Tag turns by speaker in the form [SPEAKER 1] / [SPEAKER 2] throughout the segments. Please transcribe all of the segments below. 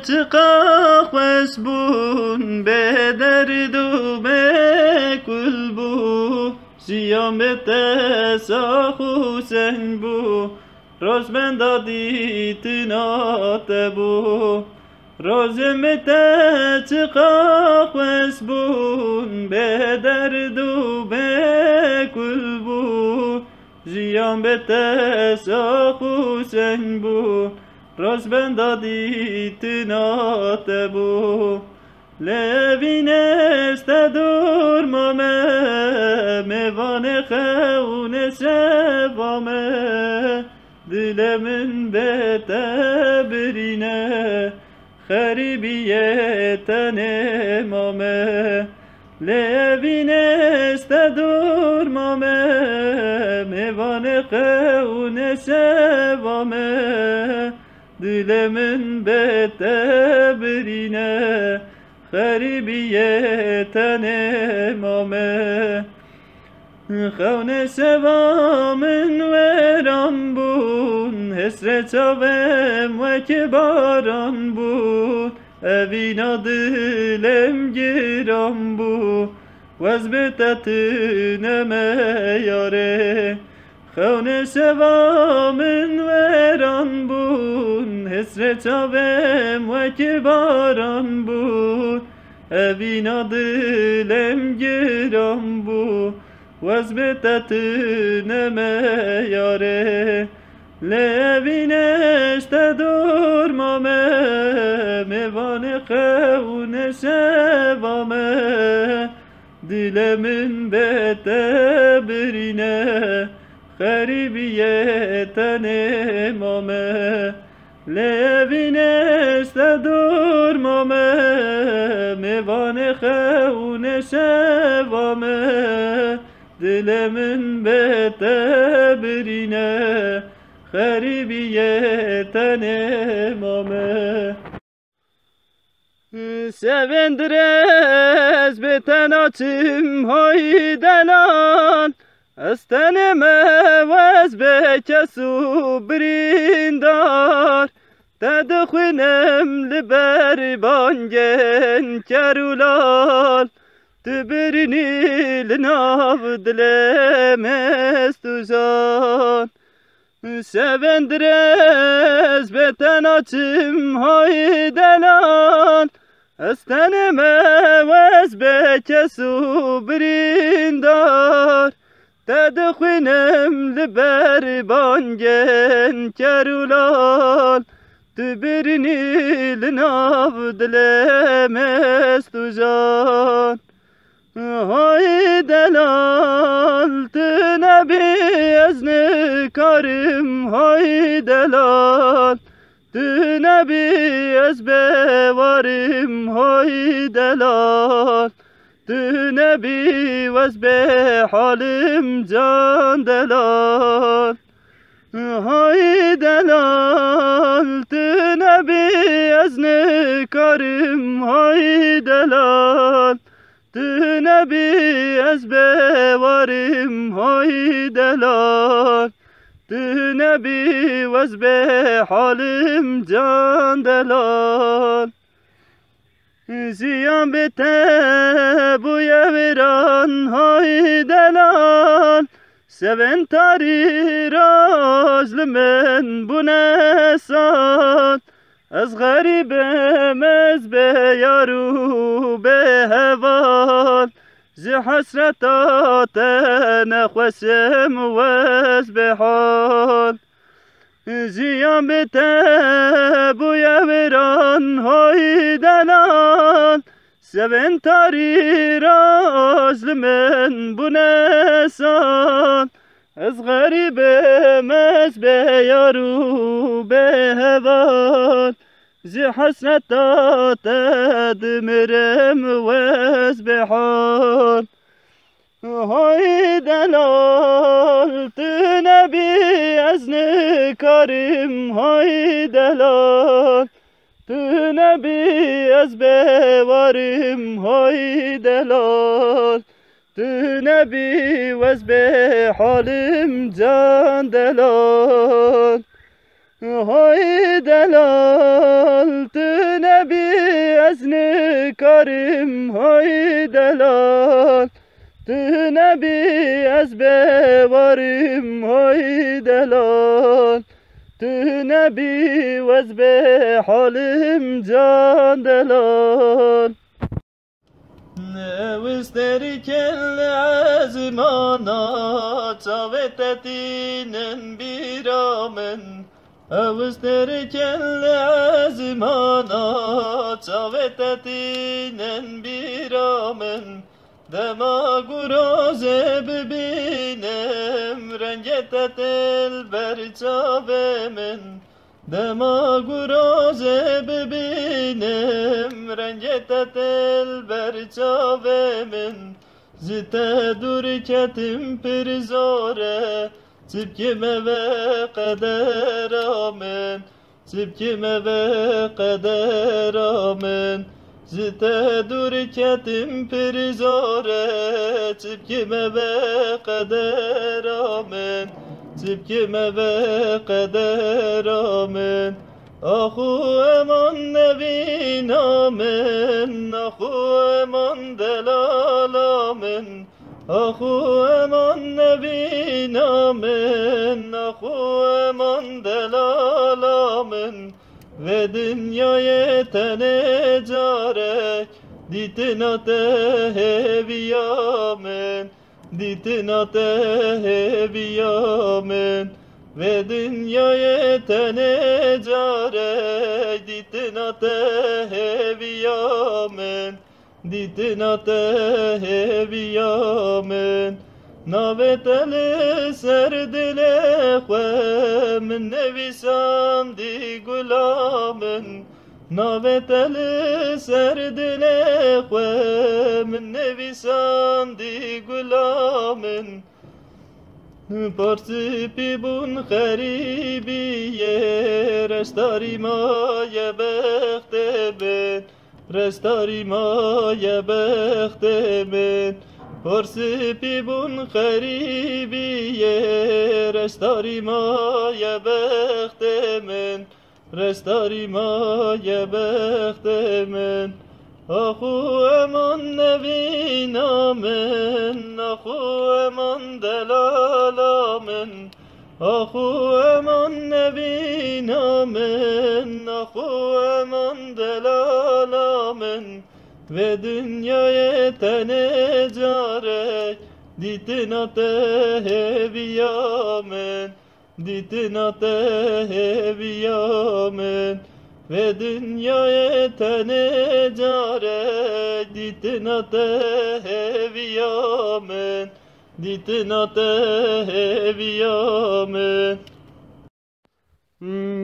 [SPEAKER 1] چقاق بون به درد و به کل بو زیام به ساخ و سنگ بو روز من دادی تنات بو روز مت چقاق بون به درد و به کل بو زیام به ساخ و سنگ بو روز من دادی تنات بو لبین است دور مامه میوان خون سوامه دل من به تبرینه خریبیه تن مامه لبین است دور مامه میوان خون سوامه دل من به تبرینه خریبیه تن مامه خون سوامن وران بون حسر چاوم و که باران بود اوینا دلم گران بود وز بتتنم یاره خون سوامن وران بون حسر چاوم و که باران بود اوینا دلم گران بود وز بتتنم یاره لبینش تدور مامه میوان خون سوامه دل من به تبرینه خریبیه تن مامه لبینش تدور مامه میوان خون سوامه دل من به تبرینه خریبیه تن مامه سوندرز به تناتم های دلان از تن موز به کسو بریندار تدخونم لبر بانگن کرولال تبرنی لناف دلم استوزان سوندرز به تناتم های دلان از تن موز به کسو بریندار تدخونم لبر بانگن کرولال تبرنی لناف دلم استوزان های دلال تنبی از نکارم های دلال تنبی از بوارم های دلال تنبی و از به حالم جان دلال های دلال تنبی از نکارم های دلال تنبی از بوارم های دلال تنبی و از به حالم جان دلال زیان به تبوی وران های دلال سون تاری راز لمن بونسان از غریبم از به یارو به هوان زی حسرتات نخوسم و از به حال زیان به تبوی وران های دلال سون تاری راز لمن بونسان از غریبم از به یارو به هوان زی حسرتات دمرم و از به حال های دلال تنبی از نکارم های دلال تنبی از بوارم های دلال تنبی و از به حالم جان دلال های دلال تنبی vezni karim hay delal. Tüne bi ezbe varim hay delal. Tüne bi vezbe halim can delal. Nevisteri kelle azmana çavetetinen bir amen. Nevisteri kelle azmana çavetetinen bir amen. Dema guroze bibinem rengetet elber çavemen. Dema guroze bibinem rengetet elber çavemen. Zite durketim pirzore Tibkime ve kader amen. Tibkime ve kader amen. Zite durketim pirzore Tibkime ve kader amen. Tibkime ve kader amen. Ahu eman nevin amen. Ahu eman delal amen. Ahu eman nevin amen. Ahu eman delal amen. Ve dünyaya tenecarek ditinate heviyamen. Ditinate heviyamen. Ve dünyaya tenecarek ditinate heviyamen. Ditinate heviyamen. Naveteli serdile khwe min nevisam di gulamen. Naveteli serdile khwe min nevisam di gulamen. Parsi pibun kharibiye restari ma ye bekhte ben. Restari ma ye bekhte ben. Parsi pibun kharibiye restari ma ye bekhte men. Restari ma ye bekhte men. Ahu eman nevin amen. Ahu eman delal amen. Ahu eman nevin amen. Ahu eman delal amen. Ve dünyaya tenecarek ditinate heviyamen. Ditinate heviyamen. Ve dünyaya tenecarek ditinate heviyamen. Ditinate heviyamen.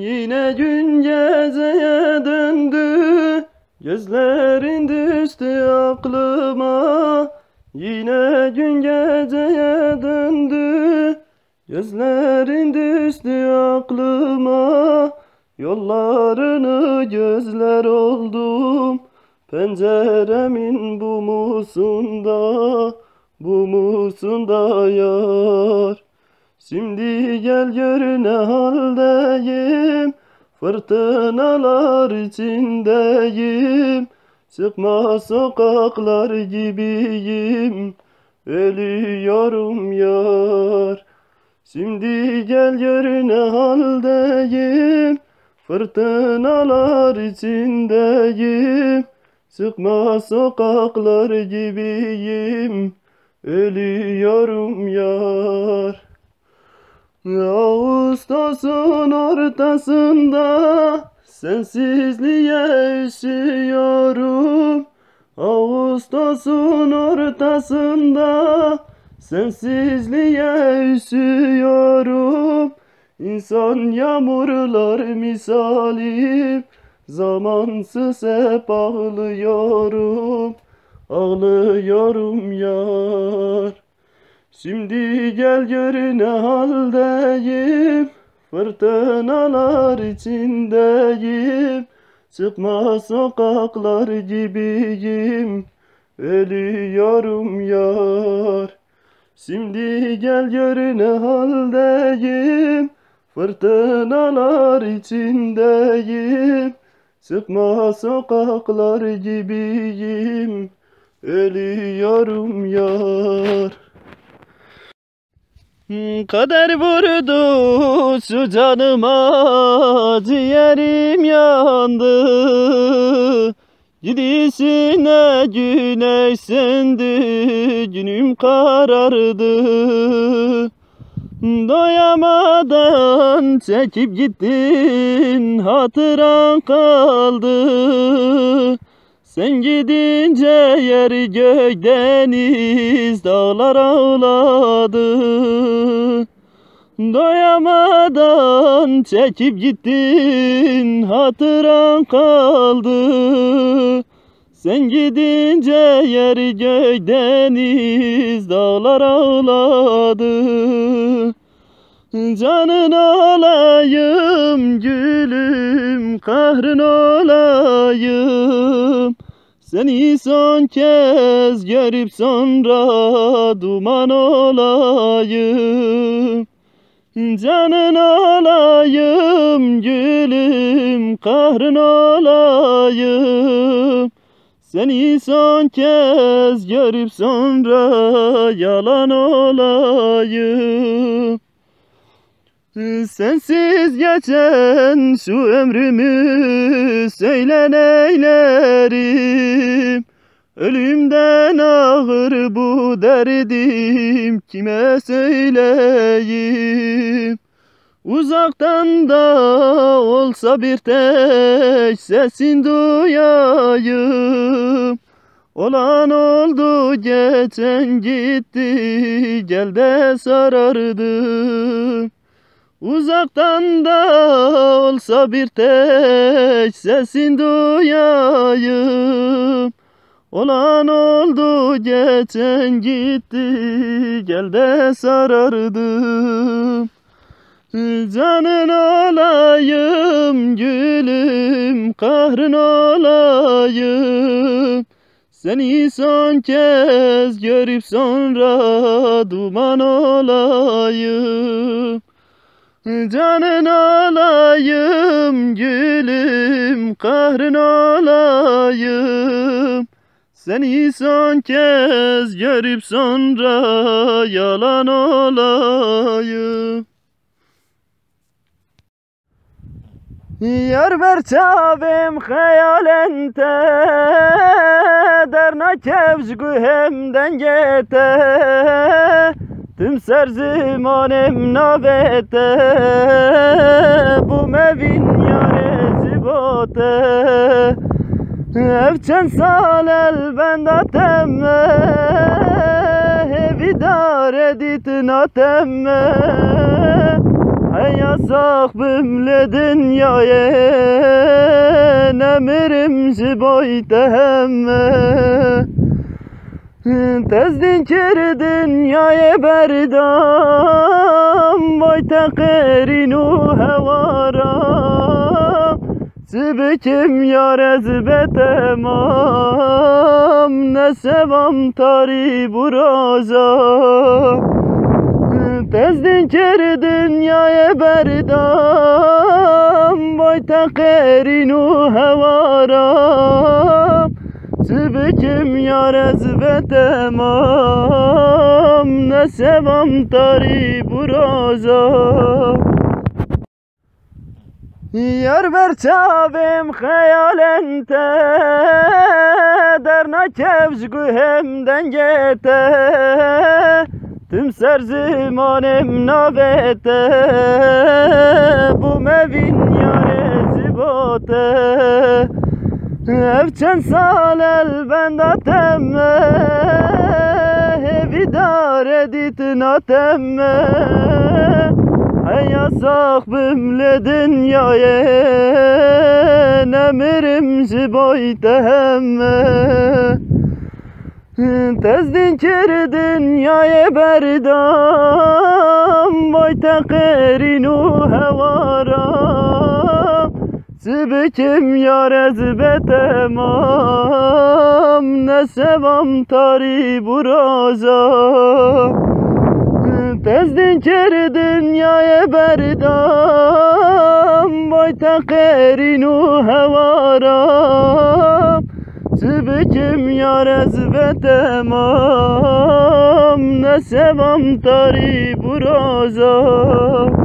[SPEAKER 1] Yine gün geceye döndü. Gözlerin düştü aklıma. Yine gün geceye döndü. Gözlerin düştü aklıma. Yollarını gözler oldum. Penceremin bu musunda yar. Şimdi gel gör ne haldeyim. Fırtınalar içindeyim. Çıkma sokaklar gibiyim. Ölüyorum yar. Şimdi gel gör ne haldeyim. Fırtınalar içindeyim. Çıkma sokaklar gibiyim. Ölüyorum yar. Ağustos'un ortasında sensizliğe üşüyorum. Ağustos'un ortasında sensizliğe üşüyorum. İnsan yağmurlar misalim zamansız hep ağlıyorum. Ağlıyorum yar. Şimdi gel gör ne haldeyim. Fırtınalar içindeyim. Çıkma sokaklar gibiyim. Ölüyorum yar. Şimdi gel gör ne haldeyim. Fırtınalar içindeyim. Çıkma sokaklar gibiyim, ölüyorum yar. Kader vurdu şu canıma, ciğerim yandı. Gidişine güneş söndü, günüm karardı. Doyamadan çekip gittin, hatıran kaldı. Sen gidince yer gök deniz dağlar ağladı. Doyamadan çekip gittin, hatıran kaldı. Sen gidince yer gök deniz dağlar ağladı. Canın olayım gülüm, kahrın olayım. Seni son kez görüp sonra duman olayım. Canın olayım gülüm, kahrın olayım. Seni son kez görüp sonra yalan olayım. Sensiz geçen şu ömrümü söyle neylerim. Ölümden ağır bu derdim, kime söyleyeyim? Uzaktan da olsa bir tek sesin duyayım. Olan oldu geçen gitti, gel de sarardım. Uzaktan da olsa bir tek sesin duyayım. Olan oldu geçen gitti, gel de sarardım. Canın olayım gülüm, kahrın olayım. Seni son kez görüp sonra duman olayım. Canın olayım gülüm, kahrın olayım. Seni son kez görüp sonra yalan olayım. Yar ver çavim hayalente, derna kevzgu hemden gete. Tüm ser zimanem navete, bu mevin yare zibote. Evçen salel benda temme, evi dar editin atemme. Hey yasak bümle dünyaya, nemirim jiboy tehemme. Tez dinkir dünyaya berdam, vay teqerinu hevaram. Sibikim yar ezbet emam, ne sevam tari burazam. Tez dinkir dünyaya berdam, vay teqerinu hevaram. Sibikim yar ezbet emam, ne sevam tari burazam. Yar ver çavim hayalente, derna kevzgu hemden gete. Tüm ser zimanem navete, bu mevin yare zibote. Evçen salel benda temme, evi dar editin atemme. Hey yasak bümle dünyaya, nemirim jiboy tehemme. Tez dinkir dünyaya berdam, vay teqerinu hevaram. Sibikim yar ezbet emam, ne sevam tari burazam. تزدین کر دنیای بردم بای تقرین و هوارم سبکم یار از بتمام نسبم تاری برازم